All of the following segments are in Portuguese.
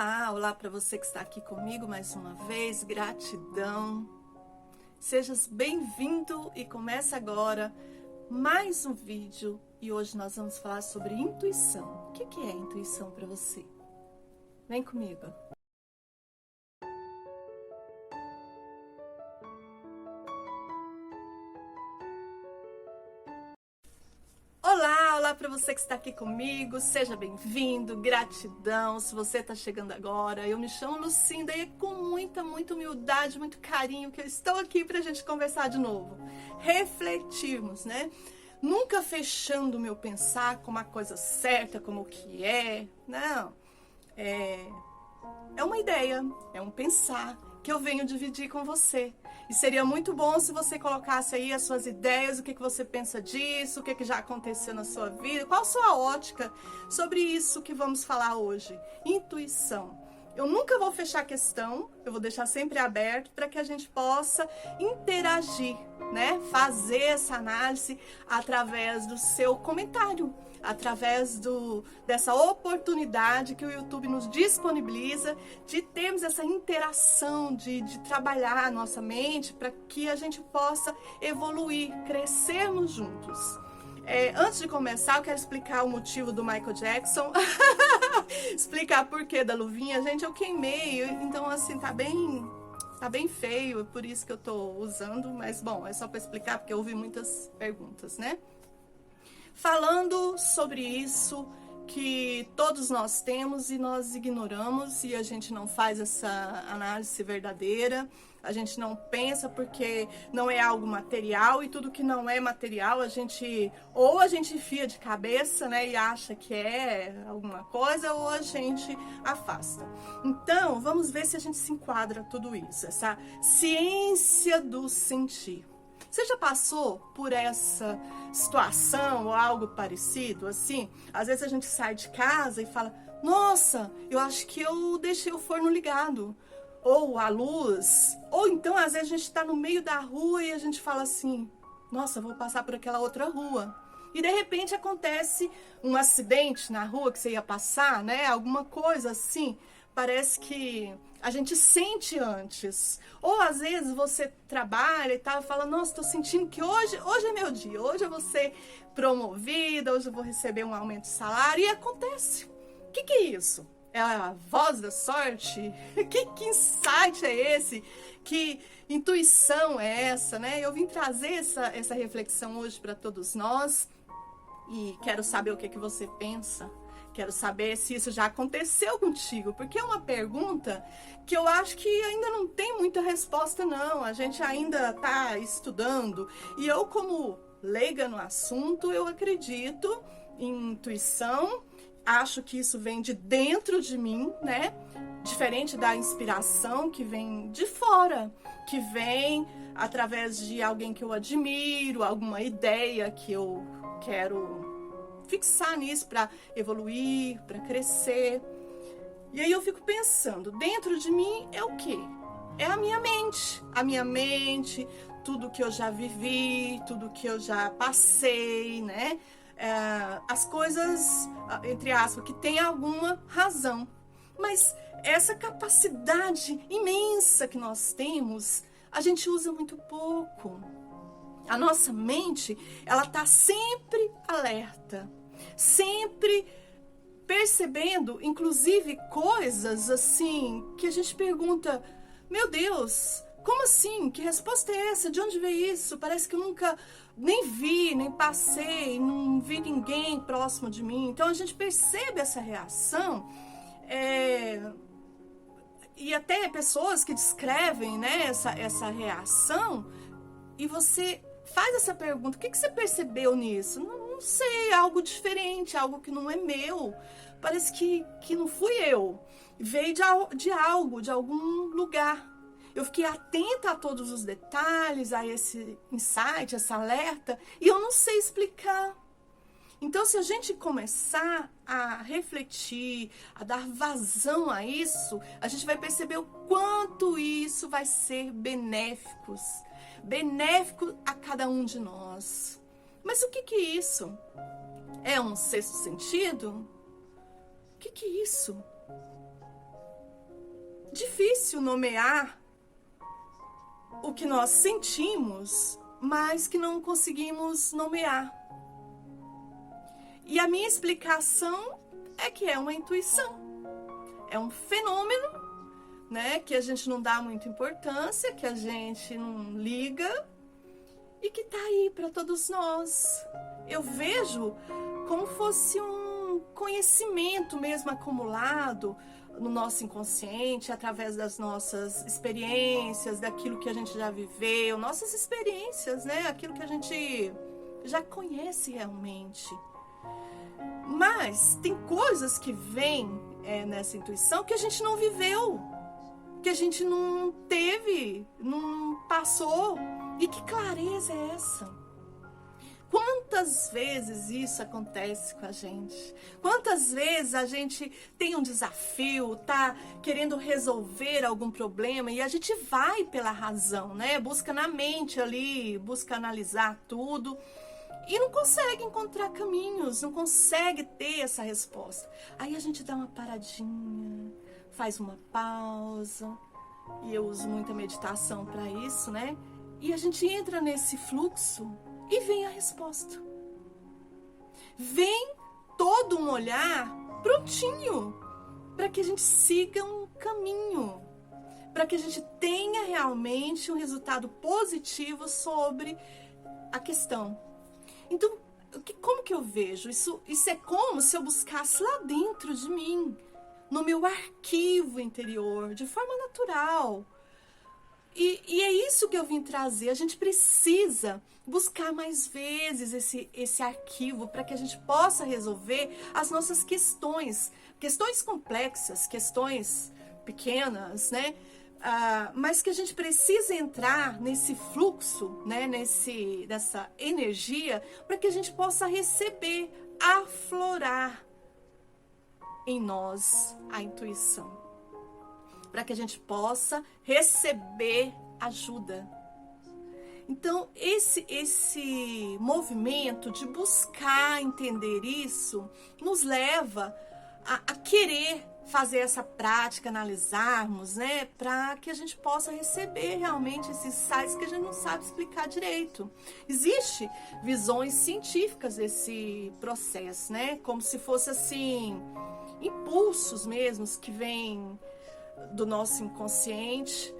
Olá, olá para você que está aqui comigo mais uma vez, gratidão. Sejas bem-vindo e começa agora mais um vídeo e hoje nós vamos falar sobre intuição. O que é intuição para você? Vem comigo. Olá para você que está aqui comigo, seja bem-vindo, gratidão. Se você está chegando agora, eu me chamo Lucinda e é com muita humildade, muito carinho que eu estou aqui para a gente conversar de novo, refletirmos, né? Nunca fechando o meu pensar como a coisa certa, como o que é, não. É uma ideia, é um pensar que eu venho dividir com você. E seria muito bom se você colocasse aí as suas ideias, o que você pensa disso, o que já aconteceu na sua vida, qual a sua ótica sobre isso que vamos falar hoje. Intuição. Eu nunca vou fechar a questão, eu vou deixar sempre aberto para que a gente possa interagir, né? Fazer essa análise através do seu comentário, através dessa oportunidade que o YouTube nos disponibiliza de termos essa interação, de trabalhar a nossa mente para que a gente possa evoluir, crescermos juntos. Antes de começar, eu quero explicar o motivo do Michael Jackson, explicar por que da luvinha. Gente, eu queimei, então assim, tá bem feio, é por isso que eu tô usando, mas bom, é só para explicar porque eu ouvi muitas perguntas, né? Falando sobre isso que todos nós temos e nós ignoramos e a gente não faz essa análise verdadeira, a gente não pensa porque não é algo material e tudo que não é material a gente enfia de cabeça, né, e acha que é alguma coisa ou a gente afasta. Então, vamos ver se a gente se enquadra tudo isso, essa ciência do sentir. Você já passou por essa situação ou algo parecido assim? Às vezes a gente sai de casa e fala, nossa, eu acho que eu deixei o forno ligado. Ou a luz. Ou então, às vezes a gente está no meio da rua e a gente fala assim, nossa, vou passar por aquela outra rua. E de repente acontece um acidente na rua que você ia passar, né? Alguma coisa assim. Parece que a gente sente antes. Ou às vezes você trabalha e tal, fala, nossa, estou sentindo que hoje é meu dia, hoje eu vou ser promovida, hoje eu vou receber um aumento de salário. E acontece. O que é isso? É a voz da sorte? Que insight é esse? Que intuição é essa, né? Eu vim trazer essa reflexão hoje para todos nós e quero saber o que você pensa. Quero saber se isso já aconteceu contigo, porque é uma pergunta que eu acho que ainda não tem muita resposta, não. A gente ainda está estudando. E eu, como leiga no assunto, eu acredito em intuição. Acho que isso vem de dentro de mim, né? Diferente da inspiração que vem de fora, que vem através de alguém que eu admiro, alguma ideia que eu quero fixar nisso para evoluir, para crescer. E aí eu fico pensando, dentro de mim é o quê? É a minha mente, tudo que eu já vivi, tudo que eu já passei, né? As coisas, entre aspas, que tem alguma razão. Mas essa capacidade imensa que nós temos, a gente usa muito pouco. A nossa mente, ela tá sempre alerta, sempre percebendo, inclusive, coisas assim, que a gente pergunta, meu Deus, como assim? Que resposta é essa? De onde veio isso? Parece que eu nunca nem vi, nem passei, não vi ninguém próximo de mim. Então a gente percebe essa reação, e até pessoas que descrevem, né, essa reação, e você faz essa pergunta, o que você percebeu nisso? Não sei, algo diferente, algo que não é meu. Parece que não fui eu. Veio de algo, de algum lugar. Eu fiquei atenta a todos os detalhes, a esse insight, essa alerta, e eu não sei explicar. Então, se a gente começar a refletir, a dar vazão a isso, a gente vai perceber o quanto isso vai ser benéfico a cada um de nós. Mas o que é isso? É um sexto sentido? O que é isso? difícil nomear o que nós sentimos, mas que não conseguimos nomear. E a minha explicação é que é uma intuição. É um fenômeno, né, que a gente não dá muita importância, que a gente não liga e que tá aí para todos nós. Eu vejo como fosse um conhecimento mesmo acumulado no nosso inconsciente, através das nossas experiências, daquilo que a gente já viveu, nossas experiências, né, aquilo que a gente já conhece realmente. Mas tem coisas que vêm nessa intuição que a gente não viveu, que a gente não teve, não passou. E que clareza é essa? Quantas vezes isso acontece com a gente? Quantas vezes a gente tem um desafio, tá querendo resolver algum problema e a gente vai pela razão, né? Busca na mente ali, busca analisar tudo. E não consegue encontrar caminhos, não consegue ter essa resposta. Aí a gente dá uma paradinha, faz uma pausa, e eu uso muita meditação para isso, né? E a gente entra nesse fluxo e vem a resposta. Vem todo um olhar prontinho para que a gente siga um caminho, para que a gente tenha realmente um resultado positivo sobre a questão. Então, como que eu vejo? Isso é como se eu buscasse lá dentro de mim, no meu arquivo interior, de forma natural. E é isso que eu vim trazer. A gente precisa buscar mais vezes esse arquivo para que a gente possa resolver as nossas questões complexas, questões pequenas, né? Mas que a gente precisa entrar nesse fluxo, né, dessa energia, para que a gente possa receber, aflorar em nós a intuição, para que a gente possa receber ajuda. Então, esse movimento de buscar entender isso nos leva a querer fazer essa prática, analisarmos, né, para que a gente possa receber realmente esses sites que a gente não sabe explicar direito. Existem visões científicas desse processo, né, como se fosse assim, impulsos mesmos que vêm do nosso inconsciente,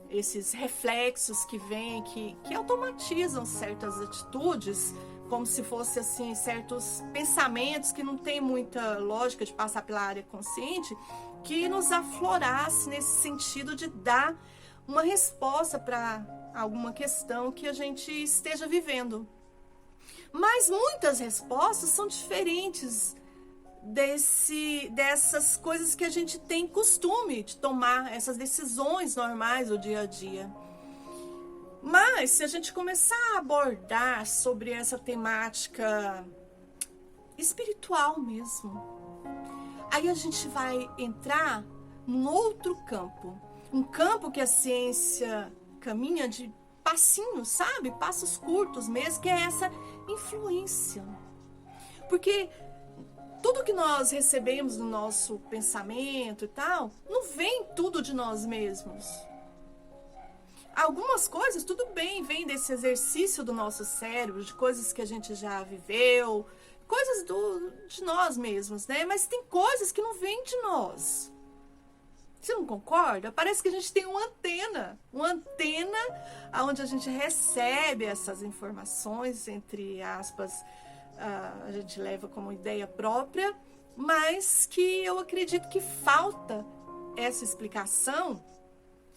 esses reflexos que vêm, que automatizam certas atitudes, como se fosse assim, certos pensamentos que não tem muita lógica de passar pela área consciente, que nos aflorasse nesse sentido de dar uma resposta para alguma questão que a gente esteja vivendo. Mas muitas respostas são diferentes dessas coisas que a gente tem costume de tomar, essas decisões normais do dia a dia. Mas se a gente começar a abordar sobre essa temática espiritual mesmo, aí a gente vai entrar num outro campo. Um campo que a ciência caminha de passinhos, sabe? Passos curtos mesmo, que é essa influência. Porque tudo que nós recebemos no nosso pensamento e tal, não vem tudo de nós mesmos. Algumas coisas, tudo bem, vem desse exercício do nosso cérebro, de coisas que a gente já viveu, coisas de nós mesmos, né? Mas tem coisas que não vêm de nós. Você não concorda? Parece que a gente tem uma antena onde a gente recebe essas informações, entre aspas, a gente leva como ideia própria, mas que eu acredito que falta essa explicação.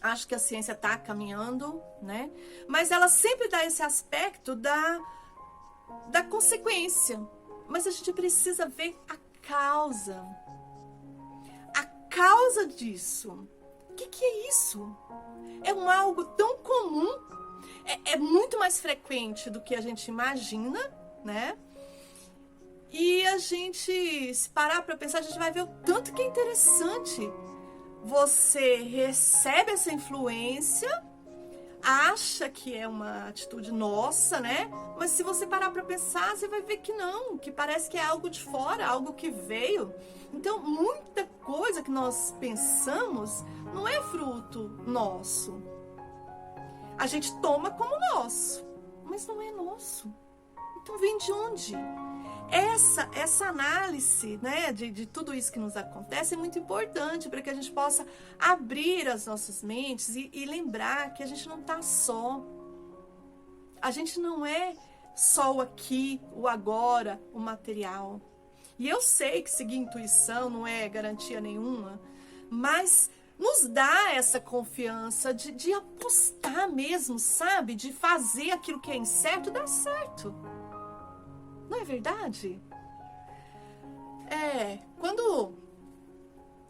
Acho que a ciência está caminhando, né? Mas ela sempre dá esse aspecto da consequência. Mas a gente precisa ver a causa. A causa disso. O que é isso? É algo tão comum. É muito mais frequente do que a gente imagina, né? E a gente, se parar para pensar, a gente vai ver o tanto que é interessante. Você recebe essa influência, acha que é uma atitude nossa, né? Mas se você parar para pensar, você vai ver que não, que parece que é algo de fora, algo que veio. Então, muita coisa que nós pensamos não é fruto nosso. A gente toma como nosso, mas não é nosso. Então, vem de onde? Essa análise, né, de tudo isso que nos acontece é muito importante para que a gente possa abrir as nossas mentes e lembrar que a gente não está só. A gente não é só o aqui, o agora, o material. E eu sei que seguir intuição não é garantia nenhuma, mas nos dá essa confiança de apostar mesmo, sabe? De fazer aquilo que é incerto dar certo. Não é verdade? Quando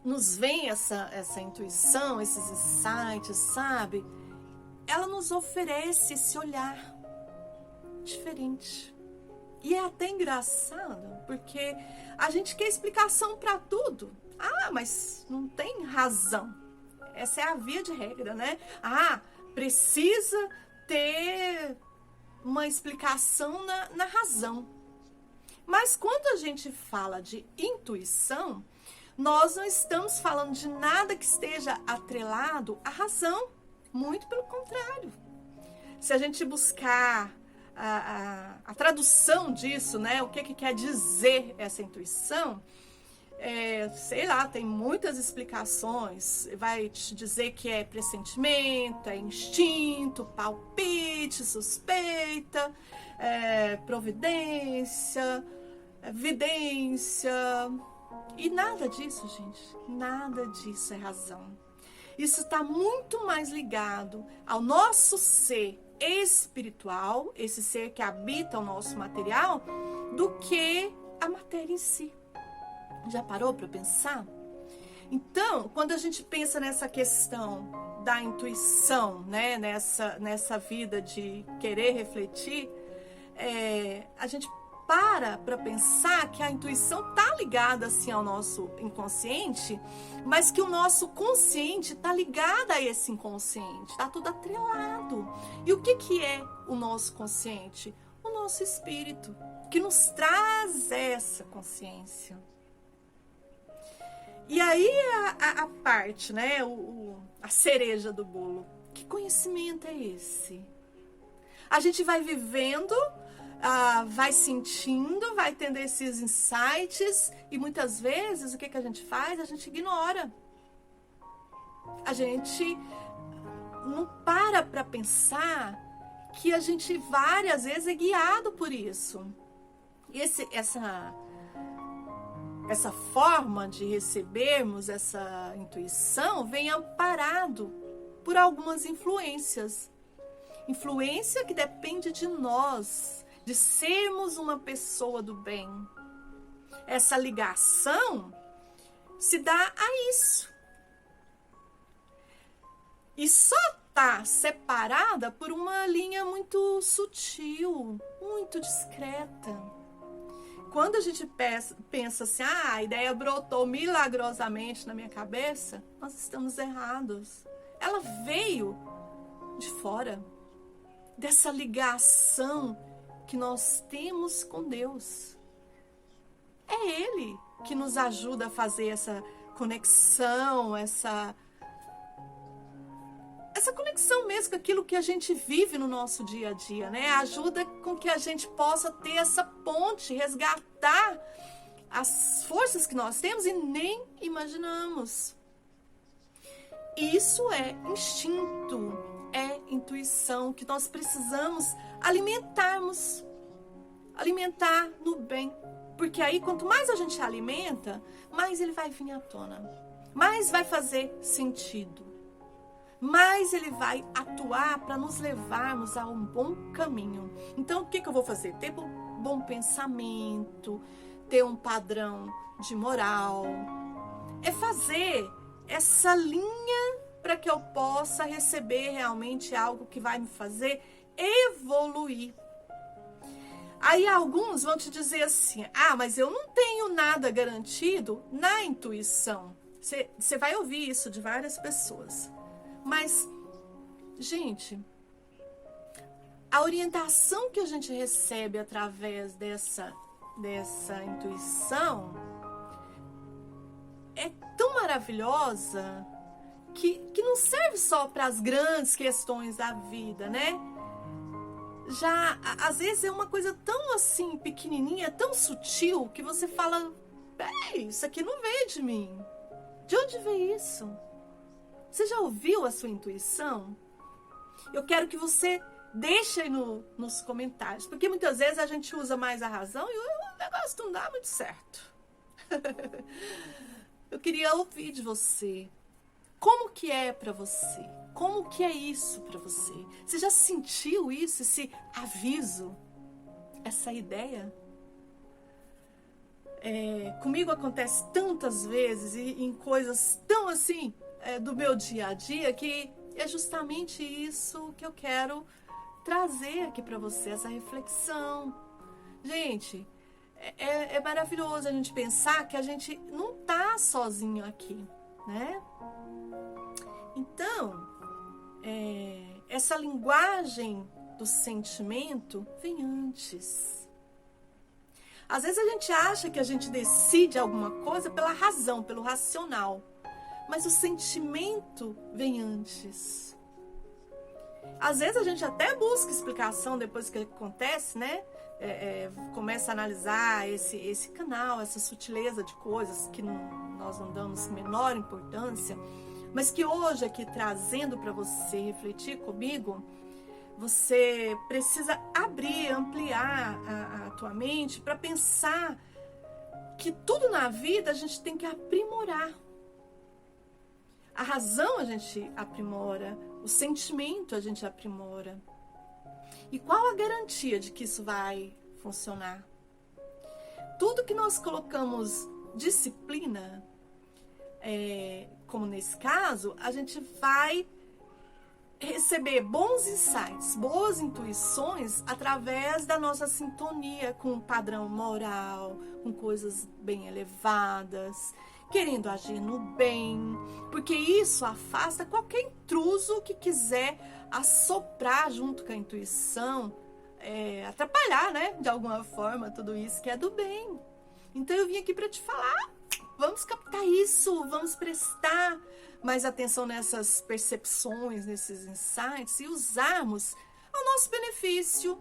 nos vem essa intuição, esses insights, sabe? Ela nos oferece esse olhar diferente. E é até engraçado, porque a gente quer explicação para tudo. Ah, mas não tem razão. Essa é a via de regra, né? Ah, precisa ter uma explicação na razão. Mas quando a gente fala de intuição, nós não estamos falando de nada que esteja atrelado à razão. Muito pelo contrário. Se a gente buscar a tradução disso, né? O que quer dizer essa intuição? Sei lá, tem muitas explicações. Vai te dizer que é pressentimento, é instinto, palpite, suspeita, providência, vidência. E nada disso, gente, nada disso é razão. Isso está muito mais ligado ao nosso ser espiritual, esse ser que habita o nosso material, do que a matéria em si. Já parou para pensar? Então, quando a gente pensa nessa questão da intuição, né, nessa vida de querer refletir, a gente para pensar que a intuição está ligada assim ao nosso inconsciente, mas que o nosso consciente está ligado a esse inconsciente, está tudo atrelado. E o que é o nosso consciente? O nosso espírito, que nos traz essa consciência. E aí a parte, né, a cereja do bolo. Que conhecimento é esse? A gente vai vivendo, vai sentindo, vai tendo esses insights e muitas vezes o que a gente faz? A gente ignora. A gente não para pensar que a gente várias vezes é guiado por isso. E essa forma de recebermos essa intuição vem amparado por algumas influências. Influência que depende de nós, de sermos uma pessoa do bem. Essa ligação se dá a isso. E só está separada por uma linha muito sutil, muito discreta. Quando a gente pensa assim, a ideia brotou milagrosamente na minha cabeça, nós estamos errados. Ela veio de fora, dessa ligação que nós temos com Deus. É Ele que nos ajuda a fazer essa conexão, essa conexão mesmo com aquilo que a gente vive no nosso dia a dia, né? Ajuda com que a gente possa ter essa ponte, resgatar as forças que nós temos e nem imaginamos. Isso é instinto, é intuição que nós precisamos alimentar no bem. Porque aí, quanto mais a gente alimenta, mais ele vai vir à tona, mais vai fazer sentido. Mas ele vai atuar para nos levarmos a um bom caminho. Então, o que eu vou fazer? Ter um bom pensamento, ter um padrão de moral. É fazer essa linha para que eu possa receber realmente algo que vai me fazer evoluir. Aí alguns vão te dizer assim, mas eu não tenho nada garantido na intuição. Você vai ouvir isso de várias pessoas. Mas, gente, a orientação que a gente recebe através dessa intuição é tão maravilhosa que não serve só para as grandes questões da vida, né? Já, às vezes, é uma coisa tão assim, pequenininha, tão sutil, que você fala, peraí, isso aqui não veio de mim. De onde veio isso? Você já ouviu a sua intuição? Eu quero que você deixe aí nos comentários, porque muitas vezes a gente usa mais a razão e o negócio não dá muito certo. Eu queria ouvir de você. Como que é para você? Como que é isso para você? Você já sentiu isso, esse aviso, essa ideia? Comigo acontece tantas vezes e em coisas tão assim do meu dia a dia que é justamente isso que eu quero trazer aqui para você, essa reflexão. Gente, é maravilhoso a gente pensar que a gente não tá sozinho aqui, né? Então, essa linguagem do sentimento vem antes. Às vezes a gente acha que a gente decide alguma coisa pela razão, pelo racional, mas o sentimento vem antes. Às vezes a gente até busca explicação depois que acontece, né? Começa a analisar esse canal, essa sutileza de coisas que nós não damos menor importância, mas que hoje aqui trazendo para você refletir comigo, você precisa abrir, ampliar a tua mente para pensar que tudo na vida a gente tem que aprimorar. A razão a gente aprimora, o sentimento a gente aprimora. E qual a garantia de que isso vai funcionar? Tudo que nós colocamos disciplina, como nesse caso, a gente vai receber bons insights, boas intuições através da nossa sintonia com um padrão moral, com coisas bem elevadas, querendo agir no bem, porque isso afasta qualquer intruso que quiser assoprar junto com a intuição, atrapalhar, né, de alguma forma, tudo isso que é do bem. Então eu vim aqui para te falar, vamos captar isso, vamos prestar mais atenção nessas percepções, nesses insights e usarmos ao nosso benefício.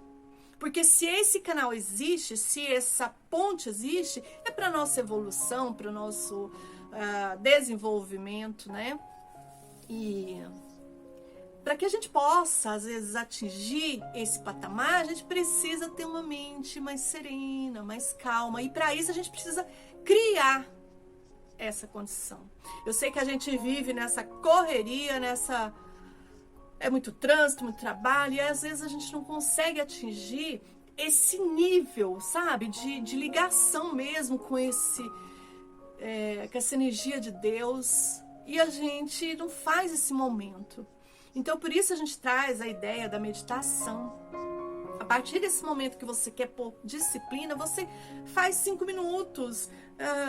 Porque se esse canal existe, se essa ponte existe, é para nossa evolução, para o nosso desenvolvimento, né? E para que a gente possa, às vezes, atingir esse patamar, a gente precisa ter uma mente mais serena, mais calma. E para isso a gente precisa criar essa condição. Eu sei que a gente vive nessa correria, é muito trânsito, muito trabalho, e às vezes a gente não consegue atingir esse nível, sabe, de ligação mesmo com essa energia de Deus, e a gente não faz esse momento. Então, por isso a gente traz a ideia da meditação. A partir desse momento que você quer pôr disciplina, você faz 5 minutos,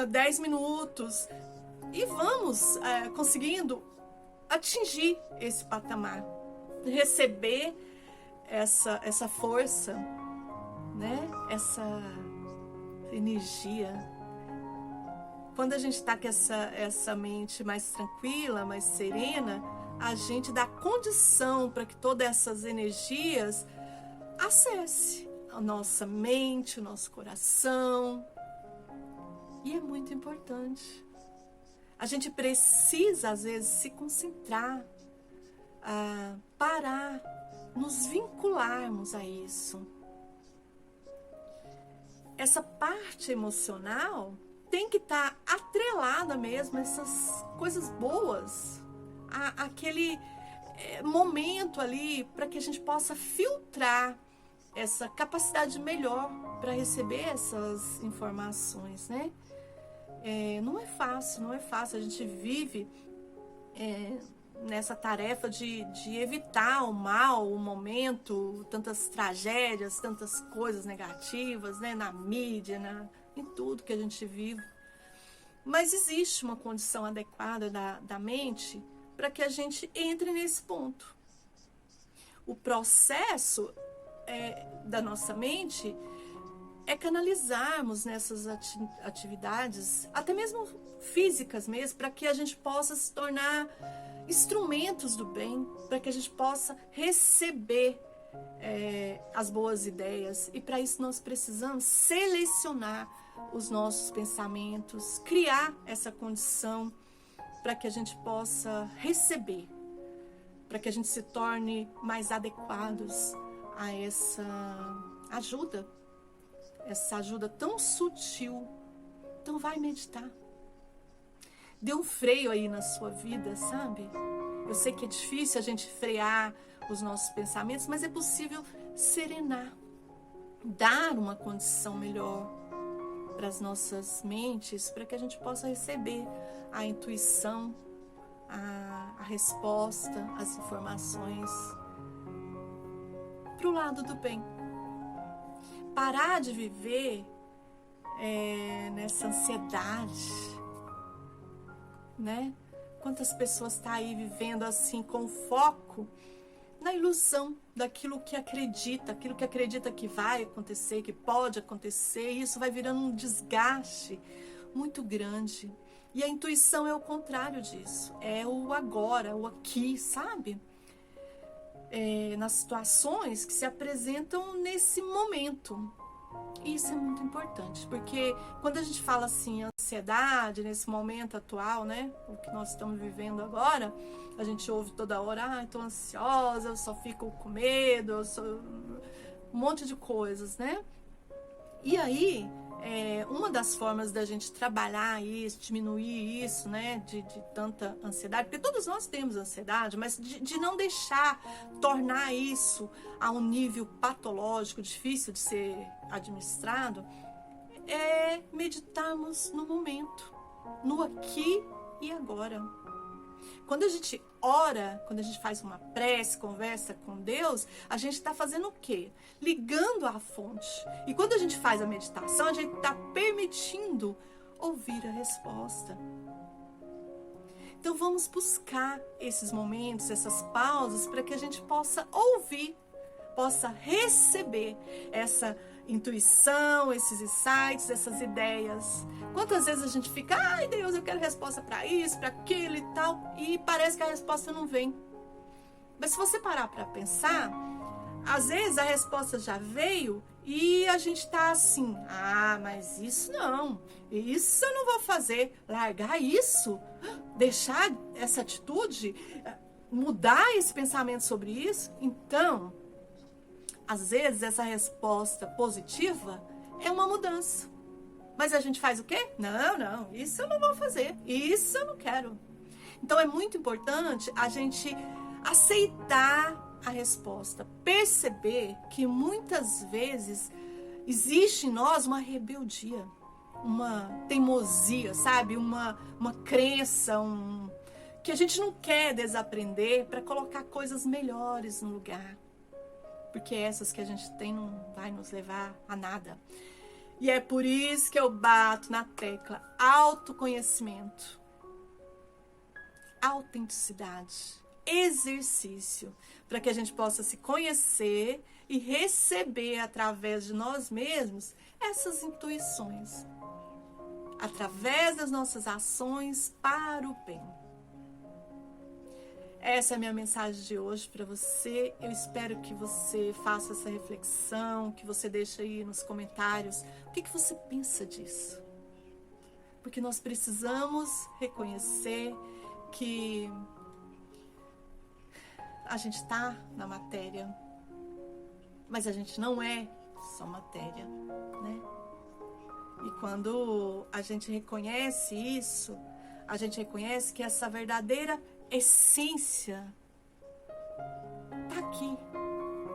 10 minutos, e vamos conseguindo atingir esse patamar, receber essa força, né? Essa energia. Quando a gente está com essa mente mais tranquila, mais serena, a gente dá condição para que todas essas energias acesse a nossa mente, o nosso coração. E é muito importante. A gente precisa, às vezes, se concentrar, parar, nos vincularmos a isso. Essa parte emocional tem que estar atrelada mesmo a essas coisas boas, aquele momento ali para que a gente possa filtrar essa capacidade melhor para receber essas informações, né? Não é fácil, a gente vive nessa tarefa de evitar o mal, o momento, tantas tragédias, tantas coisas negativas, né? Na mídia, em tudo que a gente vive. Mas existe uma condição adequada da mente para que a gente entre nesse ponto. O processo da nossa mente é canalizarmos nessas atividades, até mesmo físicas mesmo, para que a gente possa se tornar instrumentos do bem, para que a gente possa receber as boas ideias. E para isso nós precisamos selecionar os nossos pensamentos, criar essa condição para que a gente possa receber, para que a gente se torne mais adequados a essa ajuda tão sutil. Então vai meditar. Dê um freio aí na sua vida, sabe? Eu sei que é difícil a gente frear os nossos pensamentos, mas é possível serenar, dar uma condição melhor para as nossas mentes, para que a gente possa receber a intuição, a resposta, as informações para o lado do bem. Parar de viver nessa ansiedade, né? Quantas pessoas estão aí vivendo assim com foco na ilusão daquilo que acredita, que vai acontecer, que pode acontecer, e isso vai virando um desgaste muito grande. E a intuição é o contrário disso, é o agora, o aqui, sabe? Nas situações que se apresentam nesse momento. Isso é muito importante, porque quando a gente fala assim, ansiedade, nesse momento atual, né, o que nós estamos vivendo agora, a gente ouve toda hora, estou ansiosa, eu só fico com medo, eu sou um monte de coisas, né? E aí, uma das formas da gente trabalhar isso, diminuir isso, né, de tanta ansiedade, porque todos nós temos ansiedade, mas de não deixar tornar isso a um nível patológico, difícil de ser administrado, é meditarmos no momento, no aqui e agora. Quando a gente ora, quando a gente faz uma prece, conversa com Deus, a gente está fazendo o quê? Ligando à fonte. E quando a gente faz a meditação, a gente está permitindo ouvir a resposta. Então vamos buscar esses momentos, essas pausas, para que a gente possa ouvir, possa receber essa intuição, esses insights, essas ideias. Quantas vezes a gente fica, ai Deus, eu quero resposta para isso, para aquilo e tal, e parece que a resposta não vem. Mas se você parar para pensar, às vezes a resposta já veio e a gente tá assim, mas isso não, isso eu não vou fazer, largar isso, deixar essa atitude, mudar esse pensamento sobre isso. Então, às vezes essa resposta positiva é uma mudança. Mas a gente faz o quê? Não, isso eu não vou fazer, isso eu não quero. Então é muito importante a gente aceitar a resposta, perceber que muitas vezes existe em nós uma rebeldia, uma teimosia, sabe? Uma crença, que a gente não quer desaprender para colocar coisas melhores no lugar. Porque essas que a gente tem não vai nos levar a nada. E é por isso que eu bato na tecla autoconhecimento, autenticidade, exercício, para que a gente possa se conhecer e receber através de nós mesmos essas intuições, através das nossas ações para o bem. Essa é a minha mensagem de hoje para você. Eu espero que você faça essa reflexão, que você deixe aí nos comentários o que você pensa disso. Porque nós precisamos reconhecer que a gente está na matéria, mas a gente não é só matéria, né? E quando a gente reconhece isso, a gente reconhece que essa verdadeira essência tá aqui,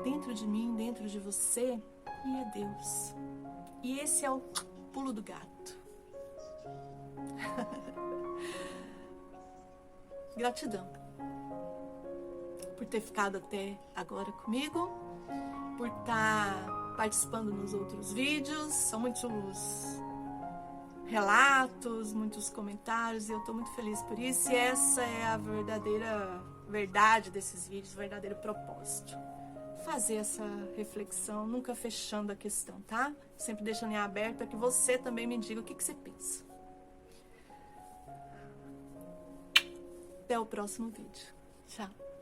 dentro de mim, dentro de você, e é Deus. E esse é o pulo do gato. Gratidão por ter ficado até agora comigo, por estar participando nos outros vídeos. São muitos relatos, muitos comentários, e eu estou muito feliz por isso. E essa é a verdadeira verdade desses vídeos, o verdadeiro propósito. fazer essa reflexão, nunca fechando a questão, tá? Sempre deixando em aberto para que você também me diga o que você pensa. Até o próximo vídeo. Tchau.